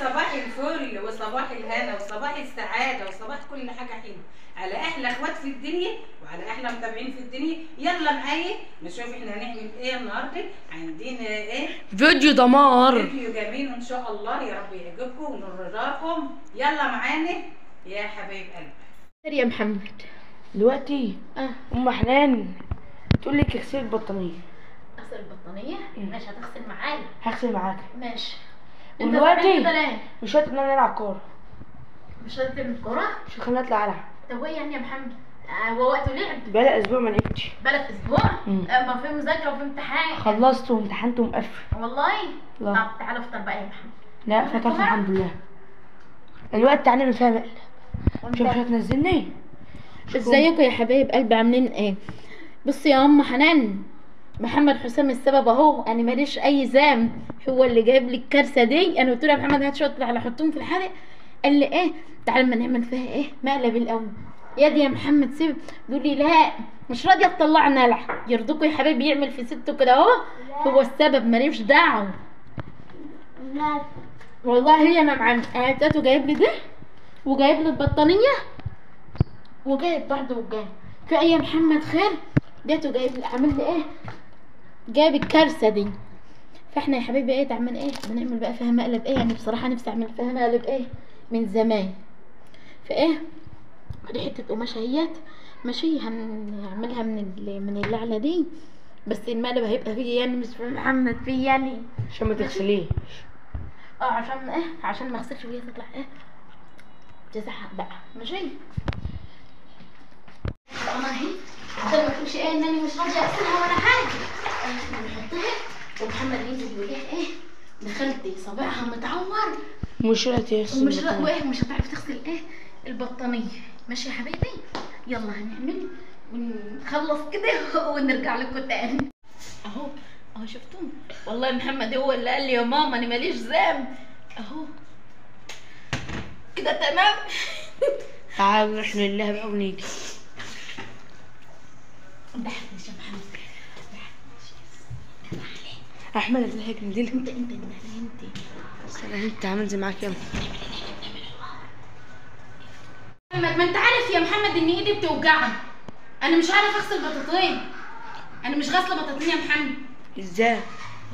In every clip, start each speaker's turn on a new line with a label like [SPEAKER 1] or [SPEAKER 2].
[SPEAKER 1] صباح الفل وصباح الهنا وصباح السعاده وصباح كل حاجه حلوه على احلى اخوات في الدنيا وعلى احلى متابعين في الدنيا. يلا معايا نشوف احنا هنعمل ايه النهارده. عندنا ايه؟
[SPEAKER 2] فيديو دمار،
[SPEAKER 1] فيديو جميل وان شاء الله يا رب يعجبكم ونرضاكم. يلا معانا يا حبايب قلبي.
[SPEAKER 3] يا محمد
[SPEAKER 2] دلوقتي ام حنان تقول لك اغسلي البطانيه.
[SPEAKER 3] اغسل البطانيه؟ ماشي، هتغسل معايا.
[SPEAKER 2] هغسل معاكي
[SPEAKER 3] ماشي.
[SPEAKER 2] ودلوقتي مش هتقدر نلعب كوره.
[SPEAKER 3] مش هتلعب كوره؟
[SPEAKER 2] مش هخلينا نطلع العب.
[SPEAKER 3] طب وايه يعني يا محمد؟ هو وقته لعب؟
[SPEAKER 2] بقالي اسبوع ما لعبتش.
[SPEAKER 3] بقالك اسبوع؟ ما في مذاكره وفي امتحان.
[SPEAKER 2] خلصت وامتحنت ومقفل
[SPEAKER 3] والله؟
[SPEAKER 2] لا.
[SPEAKER 3] طب تعالى افطر بقى يا محمد.
[SPEAKER 2] لا فطرت الحمد لله. الوقت تعالى نعمل فيها مقلب. مش هتنزلني.
[SPEAKER 3] ازيكم يا حبايب قلبي، عاملين ايه؟ بصي يا ام حنان، محمد حسام السبب اهو، انا ماليش اي ذنب، هو اللي جايب لي الكارثه دي. انا قلت له يا محمد هات شويه على حطهم في الحلق، قال لي ايه تعالى اما نعمل فيها ايه مقلب الاول. يا دي يا محمد سيب. يقول لي لا مش راضيه تطلع نلع. يرضيكوا يا حبايبي يعمل في سته كده اهو، هو السبب ماليش دعوه. لا والله هي انا معانا. قعدته جايب لي ده وجايب لي البطانيه وجايب برضه وجايب في اي محمد خير. جاته جايب لي عامل لي ايه، جايب الكارثه دي. فاحنا يا حبيبي ايه تعمل ايه بنعمل بقى فيها مقلب ايه. يعني بصراحه نفسي اعمل فيها مقلب ايه من زمان. فايه دي حته قماشه اهيت ماشي، هنعملها من اللعله دي. بس المقلب هيبقى فيه يعني مش في محمد فيه يعني
[SPEAKER 2] عشان ما تغسليش.
[SPEAKER 3] عشان ايه؟ عشان ما اغسلش وهي تطلع ايه تزعق بقى ماشي. انا اهي ده ما تقولش ايه انني مش راضيه اغسلها ولا حاجه. نحطها ومحمد ينزل يقول لها ايه دخلتي صابعها متعور
[SPEAKER 2] مش هتغسل
[SPEAKER 3] مش هتعرف تغسل ايه البطانيه. ماشي يا حبيبي، يلا هنعمل ونخلص كده ونرجع لكم تاني. اهو شفتوا والله محمد هو اللي قال لي يا ماما انا ماليش ذنب. اهو كده تمام.
[SPEAKER 2] تعالوا نروح لله بقى ونيجي.
[SPEAKER 3] ضحكنيش يا محمد،
[SPEAKER 2] احمد ازيك نديل.
[SPEAKER 3] انت
[SPEAKER 2] انت عامل زي معاك. يلا
[SPEAKER 3] محمد، ما انت عارف يا محمد ان ايدي بتوجعني، انا مش عارف اغسل بطاطين، انا مش غاسله بطاطين يا محمد.
[SPEAKER 2] ازاي؟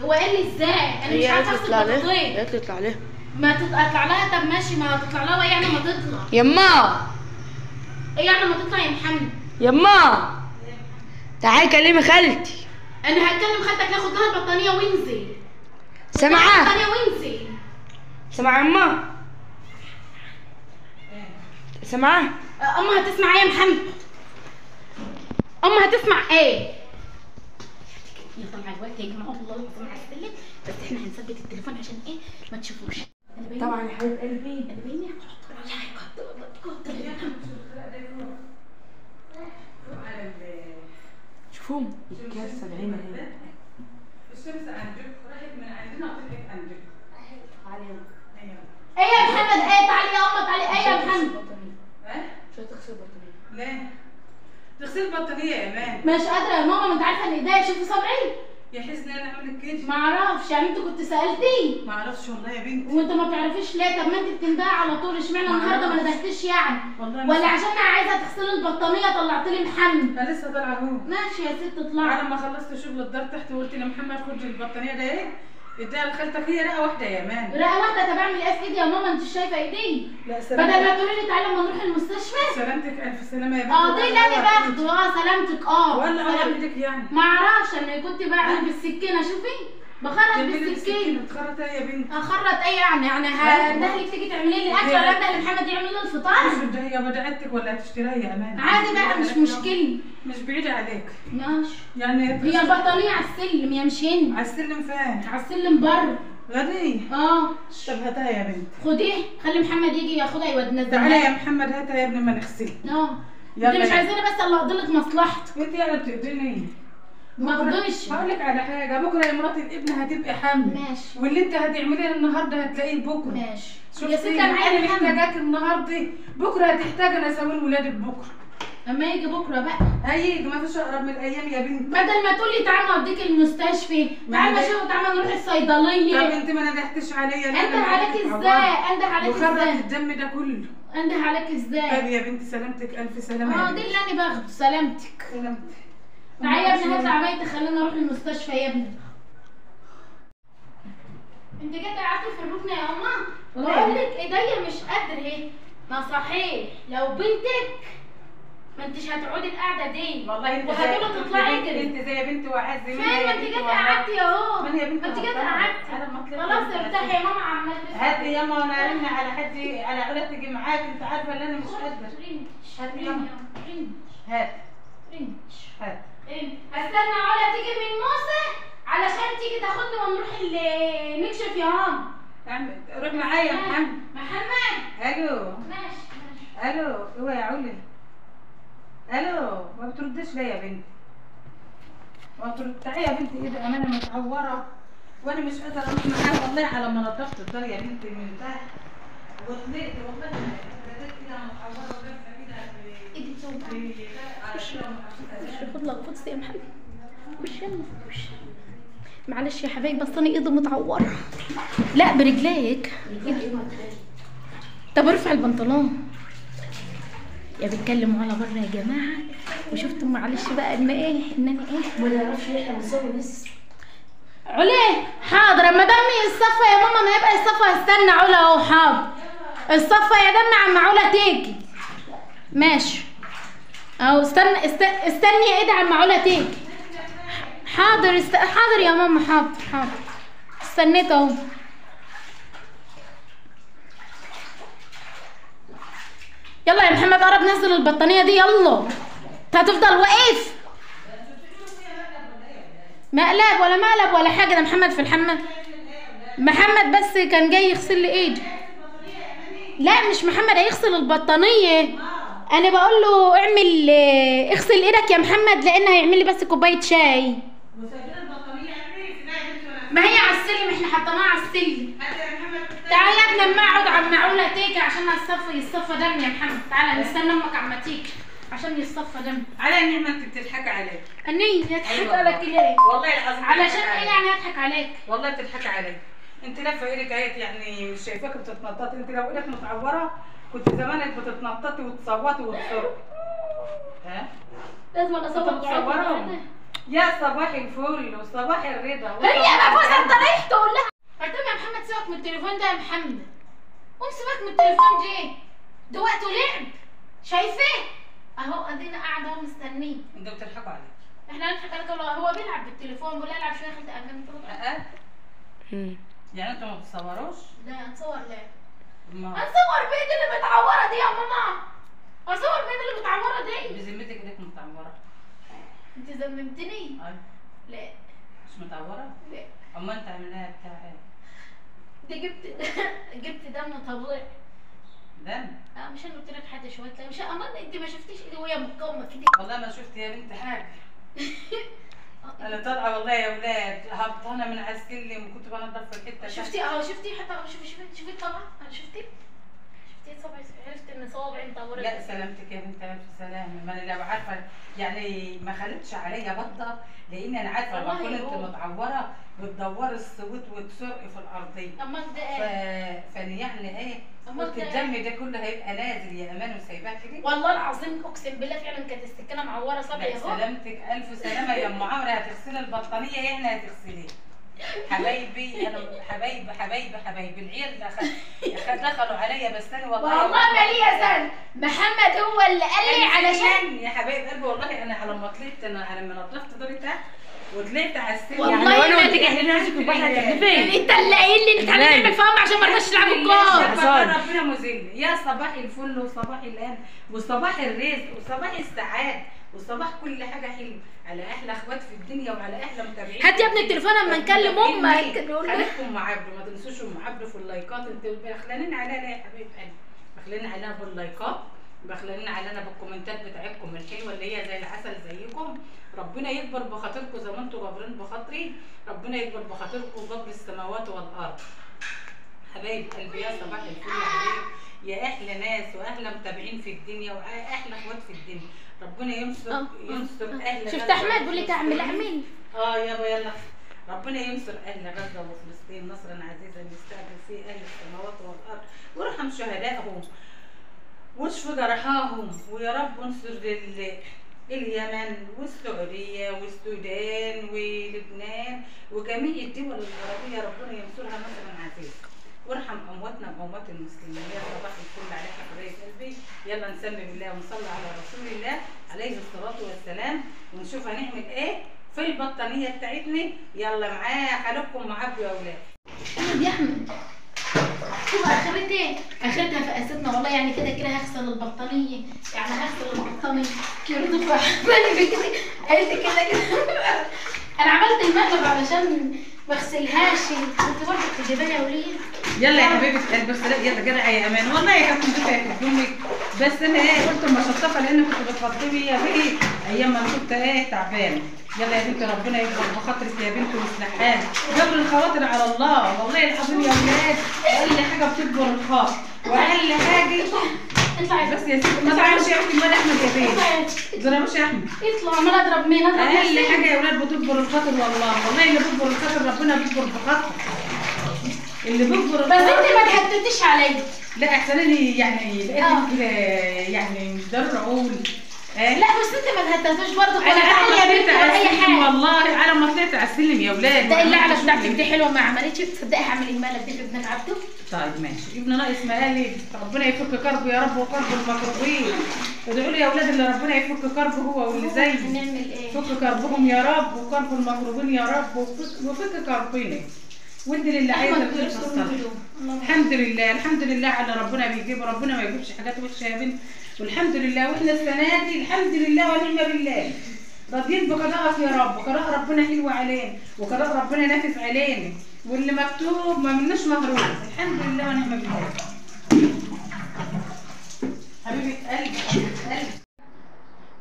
[SPEAKER 3] هو قال لي ازاي؟ انا مش عارفه اغسل بطاطين.
[SPEAKER 2] هي تطلع ليه؟
[SPEAKER 3] ما تطلع لها. طب ماشي ما تطلع لها. ايه يعني ما تطلع؟
[SPEAKER 2] يما
[SPEAKER 3] ايه يعني ما تطلع يا محمد؟
[SPEAKER 2] يما تعالي كلمي خالتي.
[SPEAKER 3] انا هكلم خالتك ناخد لها البطانيه وانزل.
[SPEAKER 2] سامعه؟
[SPEAKER 3] البطانيه وانزل.
[SPEAKER 2] سامعه يما؟ سامعه؟
[SPEAKER 3] امها هتسمع ايه يا محمد؟ امها هتسمع ايه؟ يطلع الوقت يا جماعه والله العظيم على السلم، بس احنا هنثبت التليفون عشان ايه ما تشوفوش.
[SPEAKER 2] طبعا يا حبيب قلبي.
[SPEAKER 3] انا باينه
[SPEAKER 2] شوفوهم الكارثه العينه هنا.
[SPEAKER 1] الشمس عندك راحت من عندنا وطلعت عندك.
[SPEAKER 3] ايه يا محمد؟ ايه تعالي يا امه تعالي. ايه يا محمد؟
[SPEAKER 2] مش هتغسل البطانيه.
[SPEAKER 1] ليه؟ تغسل البطانيه يا امان.
[SPEAKER 3] مش قادره يا ماما، ما انت عارفه ان ايديا شفتي صبعي.
[SPEAKER 1] يا حسن انا اعمل كده.
[SPEAKER 3] ما اعرفش يعني انت كنت سالتي؟
[SPEAKER 1] ما اعرفش والله يا بنتي.
[SPEAKER 3] وانت ما تعرفيش ليه؟ طب ما انت بتندهي على طول، اشمعنى النهارده ما ندهتيش يعني؟
[SPEAKER 1] والله
[SPEAKER 3] ولا عشان انا عايزه تغسلي البطانيه طلعت لي محمد؟
[SPEAKER 1] انا لسه طالعه اهو.
[SPEAKER 3] ماشي يا ست اطلعي.
[SPEAKER 1] انا لما خلصت شغل الدار تحت وقلت لمحمد خد البطانيه ده ايه اديها لخالتك. هي رقه واحده يا مان.
[SPEAKER 3] رقه واحده؟ طب اعمل ايه في ايدي يا ماما؟ انت شايفه ايدي؟
[SPEAKER 1] لا
[SPEAKER 3] بدل ما تقولي لي تعالى اما نروح المستشفى.
[SPEAKER 1] سلامتك الف سلامه يا بنتي.
[SPEAKER 3] دي اللي انا باخده. سلامتك.
[SPEAKER 1] ولا اولدك يعني.
[SPEAKER 3] ما اعرفش انا كنت بعمل بالسكينه. شوفي بخرط بالسكينه.
[SPEAKER 1] بتخرط ايه يا بنتي؟
[SPEAKER 3] اخرط ايه يعني؟ هندهلك تيجي تعملي لي الاكل ولا ابدا لمحمد يعمل لي الفطار؟
[SPEAKER 1] مش هي بدعتك ولا هتشتريها يا امان؟
[SPEAKER 3] عادي بقى مش مشكله.
[SPEAKER 1] مش بعيده عليك.
[SPEAKER 3] ماشي.
[SPEAKER 1] يعني
[SPEAKER 3] هي البطانيه على السلم يا مش هنا.
[SPEAKER 1] على السلم فين؟
[SPEAKER 3] على السلم بره.
[SPEAKER 1] غني. طب هاتها يا بنتي.
[SPEAKER 3] خديه خلي محمد يجي ياخدها يودينا.
[SPEAKER 1] تعالى يا محمد هاتها يا ابني ما نغسلها. انت
[SPEAKER 3] مش عايزاني بس اللي اقضي لك مصلحتك.
[SPEAKER 1] انت يعني بتقضيني.
[SPEAKER 3] ما اقضيش.
[SPEAKER 1] هقول لك على حاجه، بكره يا مرات الابن هتبقى حامل.
[SPEAKER 3] ماشي.
[SPEAKER 1] واللي انت هتعمليه النهارده هتلاقيه بكره.
[SPEAKER 3] ماشي.
[SPEAKER 1] يا ستي انا محتاجاك النهارده، بكره هتحتاج انا اسوي ولادك بكره.
[SPEAKER 3] اما يجي بكره بقى.
[SPEAKER 1] هيجي ما فيش اقرب من الايام يا بنت.
[SPEAKER 3] بدل ما تقولي تعالى اوديك المستشفى، تعالى شوف، تعالى نروح
[SPEAKER 1] طب
[SPEAKER 3] الصيدليه.
[SPEAKER 1] انت ما ندهتش عليا ليه؟
[SPEAKER 3] انده عليك ازاي؟ انده عليك
[SPEAKER 1] وخرج
[SPEAKER 3] ازاي؟
[SPEAKER 1] الدم ده كله.
[SPEAKER 3] انده عليك
[SPEAKER 1] طب
[SPEAKER 3] ازاي؟
[SPEAKER 1] يا بنتي سلامتك، الف سلامه.
[SPEAKER 3] دي اللي انا باخده، سلامتك.
[SPEAKER 1] سلامتك.
[SPEAKER 3] تعالى يا ابني هطلع بيتي، خلينا نروح المستشفى يا ابني. انت جيت قعدتي في الركن يا ماما؟ بقول لك ايديا مش قادره اهي. ما صحيح لو بنتك ما انتش هتقعدي القعده دي
[SPEAKER 1] والله انت
[SPEAKER 3] وهتقولي تطلعي اجري.
[SPEAKER 1] انت زي يا بنتي وعزي
[SPEAKER 3] فين ما انت جيت قعدتي اهو؟
[SPEAKER 1] من يا بنتي؟
[SPEAKER 3] ما انت جيت قعدتي. خلاص ارتاحي يا ماما عمال
[SPEAKER 1] هاتي ياما وانا ارن على حد على علا تيجي معاك، انت عارفه ان انا مش قادره. هاتي ياما. هات هات.
[SPEAKER 3] هستنى علا تيجي من موسى علشان تيجي تاخدني ونروح نكشف يا ماما.
[SPEAKER 1] روح معايا يا محمد.
[SPEAKER 3] محمد.
[SPEAKER 1] الو.
[SPEAKER 3] ماشي.
[SPEAKER 1] الو هو يا علا. الو ما بتردش ليه يا بنتي؟ ما بترد. تعالي يا بنتي، ايه ده امانه متعوره وانا مش قادره اروح معاك والله على ما نضفت الدار يا بنتي من تحت وطلعت والله بدات كده متعوره ولابسه كده
[SPEAKER 3] ايدي بتوجعني. خد لك خد يا محمد. خش يلا خش. معلش يا حبايبي بس انا ايدي متعوره. لا برجليك. طب ارفع البنطلون. يا بيتكلموا على بره يا جماعه، وشفتوا معلش بقى ان ايه انني ايه
[SPEAKER 2] ما نعرفش احنا بنصور لسه.
[SPEAKER 3] علا حاضر، اما دمي الصفا يا ماما ما يبقى الصفا. استنى علا اهو. حاضر الصفا يا دم عم علا تيجي. ماشي اهو. استني يا ايدي عم علا تيجي. حاضر حاضر يا ماما. حاضر استنيت اهو. يلا يا محمد قرب نزل البطانيه دي يلا. انت هتفضل واقف؟ مقلب ولا مقلب ولا حاجه، ده محمد في الحمام. محمد بس كان جاي يغسل لي ايدي. لا مش محمد هيغسل البطانيه، انا بقول له اعمل اغسل ايدك يا محمد لان هيعمل لي بس كوبايه شاي. ما هي على السلم، احنا حطيناها على السلم. تعالى يا ابني اما اقعد عم علا تيجي عشان يصفى دم يا محمد. تعالى نستنى امك عم تيجي عشان يصفى دم.
[SPEAKER 1] على النعمه انت بتضحكي عليك.
[SPEAKER 3] اني هتضحك عليك ليه؟
[SPEAKER 1] والله العظيم
[SPEAKER 3] علشان ايه يعني اضحك عليك؟
[SPEAKER 1] والله بتضحكي عليك. انت لافه ايدك اهيت يعني مش شايفاك بتتنططي. انت لو ايدك متعوره كنت زمانك بتتنططي وتصوتي وتصرخي. ها؟
[SPEAKER 3] لازم اصور
[SPEAKER 1] تصورهم. يا صباح الفل وصباح الرضا.
[SPEAKER 3] هي نفسها انت رايح تقول لها. قلت يا محمد سيبك من التليفون ده يا محمد. قوم سيبك من التليفون ده وقته لعب. شايفاه؟ اهو ادينا قاعده اهو مستنيه.
[SPEAKER 1] انتوا بتضحكوا عليك.
[SPEAKER 3] احنا هنضحك عليك ولا هو بيلعب بالتليفون؟ بيقول لي العب شويه خلت امام.
[SPEAKER 1] يعني انتوا ما بتصوروش؟
[SPEAKER 3] لا هنصور ليه؟
[SPEAKER 1] ما
[SPEAKER 3] هنصور بايدي اللي متعوره دي يا ماما. هنصور بايدي اللي متعوره دي.
[SPEAKER 1] بذمتك ايدك متعوره؟
[SPEAKER 3] انت ذممتني؟
[SPEAKER 1] ايوه.
[SPEAKER 3] لا
[SPEAKER 1] مش متعوره؟
[SPEAKER 3] لا.
[SPEAKER 1] اما انت عاملاها بتاع ايه؟
[SPEAKER 3] دي جبت دم طبيعي.
[SPEAKER 1] دم؟
[SPEAKER 3] مش انا قلت لك حد شويه. لا مش امان انت ما شفتيش ايدي وهي متكومه كده.
[SPEAKER 1] والله ما شفت يا بنت حاجه. انا طالعه والله يا ولاد هبطانه من على السلم وكنت بنضف في الحته.
[SPEAKER 3] شفتي اهو شفتي حتى شوفي الطبعه. شفتي صبعي عرفت ان صوابعي مطوره.
[SPEAKER 1] لا سلامتك يا بنت الف سلامه. ما انا لو عارفه يعني ما خلتش عليا بطه لان انا عارفه لما كنت متعوره بتدوري الصوت وتسرقي في الارضيه.
[SPEAKER 3] امال ده ايه؟
[SPEAKER 1] فاني يعني ايه قلت الدم ده كله هيبقى نازل يا امان وسايباه كده.
[SPEAKER 3] والله العظيم اقسم بالله فعلا كانت السكينه معوره صبعي اهو.
[SPEAKER 1] سلامتك الف سلامه يا ام عمرو. هتغسلي البطانيه احنا هتغسليها. حبايبي انا حبايبي العيال دخلوا عليا بس انا والله
[SPEAKER 3] ما ليا ذنب. محمد هو اللي قال لي علشان
[SPEAKER 1] يا حبايب قلبي والله انا على ما طلعت انا لما نضفت دوري تحت وطلعت على السلم
[SPEAKER 3] والله
[SPEAKER 2] وانا وانت قاعدين نمسك البحر هتحدفي.
[SPEAKER 3] انت اللي قايل لي انت هنعمل فهم عشان ما رضاش تلعب الكوره.
[SPEAKER 1] ربنا مذل. يا صباح الفل وصباح الان وصباح الرزق وصباح السعاده وصباح كل حاجه حلوه على احلى اخوات في الدنيا وعلى احلى متابعين.
[SPEAKER 3] هات يا ابني التليفون اما نكلم امك.
[SPEAKER 1] خليكم مع عبده، ما تنسوش ام عبده في اللايكات. انتوا بخلانين عليها ليه يا حبيب قلبي؟ بخلانين عليها باللايكات، بخلانين علينا بالكومنتات بتاعتكم الحلوه اللي هي زي العسل زيكم. ربنا يكبر بخاطركم زي ما انتوا جابرين بخاطري. ربنا يكبر بخاطركم جبر السماوات والارض. حبايب قلبي يا صباح الفل يا حبايب. يا احلى ناس واحلى متابعين في الدنيا واحلى اخوات في الدنيا. ربنا ينصر اهل
[SPEAKER 3] شفت
[SPEAKER 1] غزة
[SPEAKER 3] احمد بيقول لك اعمل
[SPEAKER 1] وفلسطين. يابا يلا. ربنا ينصر اهل غزه وفلسطين نصرا عزيزا يستقبل فيه اهل السماوات والارض وارحم شهدائهم واشف جرحاهم. ويا رب انصر اليمن والسعوديه والسودان ولبنان وجميع الدول العربيه، ربنا ينصرها نصرا عزيزا وارحم امواتنا واموات المسلمين. يا صباح الفل عليك يا حبايب قلبي. يلا نسمي بالله ونصلي على رسول الله عليه الصلاه والسلام ونشوف هنعمل ايه في البطانيه بتاعتنا. يلا معايا حالكم معاكم يا اولاد.
[SPEAKER 3] احمد يا احمد شوف اخرتها ايه؟ اخرتها فقاستنا والله. يعني كده كده هغسل البطانيه، يعني هغسل البطانيه كده تطلع بالي كده. قلت كده انا عملت المقلب علشان ما اغسلهاش. انت برضه بتجيبها يا وليه؟
[SPEAKER 1] يلا يا حبيبه قلبي. بس لا يلا جدع يا امان والله يا كابتن بيتها يخدمك. بس انا قلت اما اشطفها لان كنت بتفضلي يا بنتي ايام ما انا كنت تعبانه. يلا يا بنتي ربنا يكبر بخاطرك يا بنتي ويصلح حالك. جبر الخواطر على الله والله العظيم يا ولاد. اقل حاجه بتكبر الخاطر واقل حاجه
[SPEAKER 3] اطلع
[SPEAKER 1] بس يا ستي. ما تضربوش يا اختي مال احمد يا بنتي. ما تضربوش يا احمد.
[SPEAKER 3] اطلع عمال اضرب مين؟ اضرب
[SPEAKER 1] اقل حاجه يا ولاد بتكبر الخاطر والله اللي بيكبر الخاطر ربنا بيكبر بخاطر. اللي بيكبر
[SPEAKER 3] بس انت ما تهتتيش عليا.
[SPEAKER 1] لا احسن لي يعني بقيت كده يعني مش ضروري اقول
[SPEAKER 3] لا بس انت ما تهتتوش برضه.
[SPEAKER 1] انا على
[SPEAKER 3] يا بنتي ولا اي حاجه
[SPEAKER 1] والله على ما طلعت على السلم يا ولاد.
[SPEAKER 3] ده اللي على بتاعتك دي حلوه ما عملتش. تصدقي هعمل المقلب دي في ابنك عبده.
[SPEAKER 1] طيب ماشي. ابن ناقص مقالب ربنا يفك كربه يا رب وكرب المكروبين. ادعوا لي يا اولاد اللي ربنا يفك كربه هو واللي زيه.
[SPEAKER 3] هنعمل ايه؟
[SPEAKER 1] فك كربهم يا رب وكرب المكروبين يا رب وفك كربنا. وانت اللي عايزه الحمد لله الحمد لله على ربنا بيجيب. ربنا ما يجيبش حاجات وحشه يا بنت والحمد لله. واحنا السنه دي الحمد لله ونعم بالله راضيين بقضائك يا رب. قضاء ربنا حلو علينا وقضاء ربنا نافذ علينا واللي مكتوب ما مناش مهروب. الحمد لله ونعم بالله. حبيبه قلبي حبيبه قلبي.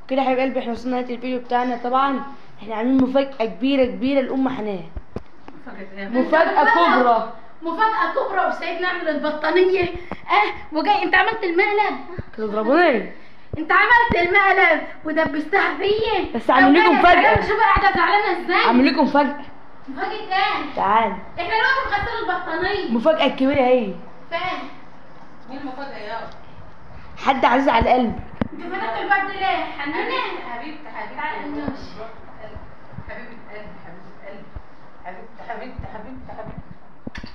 [SPEAKER 2] كده يا حبيب قلبي احنا وصلنا لنهايه الفيديو بتاعنا. طبعا احنا عاملين مفاجاه كبيره لام حنان. مفاجاه كبرى.
[SPEAKER 3] مفاجأة كبرى وسايبني اعمل البطانية. وجاي انت عملت المقلب.
[SPEAKER 2] كانوا ضربوني.
[SPEAKER 3] انت عملت المقلب ودبستها فيا.
[SPEAKER 2] بس عامل لكم مفاجأة.
[SPEAKER 3] شوف قاعدة زعلانة ازاي.
[SPEAKER 2] عامل لكم مفاجأة.
[SPEAKER 3] مفاجأة ايه؟
[SPEAKER 2] تعال.
[SPEAKER 3] احنا دلوقتي بنغسل البطانية.
[SPEAKER 2] مفاجأة كبيرة اهي.
[SPEAKER 3] فاهم؟
[SPEAKER 1] مين المفاجأة يا
[SPEAKER 2] حد عزيز على القلب.
[SPEAKER 3] انت فتحت الباب ليه؟ حنانة؟
[SPEAKER 1] حبيبتي
[SPEAKER 3] تعالى النوش.
[SPEAKER 1] حبيبة قلبي حبيبتي حبيبتي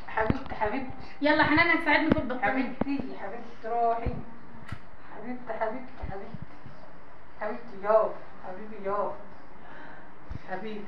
[SPEAKER 1] حبيبتي حبيبتي.
[SPEAKER 3] يلا حنانة تساعدني في البطانية.
[SPEAKER 1] حبيبتي روحي. حبيبتي حبيبتي يابا حبيبي يابا حبيبي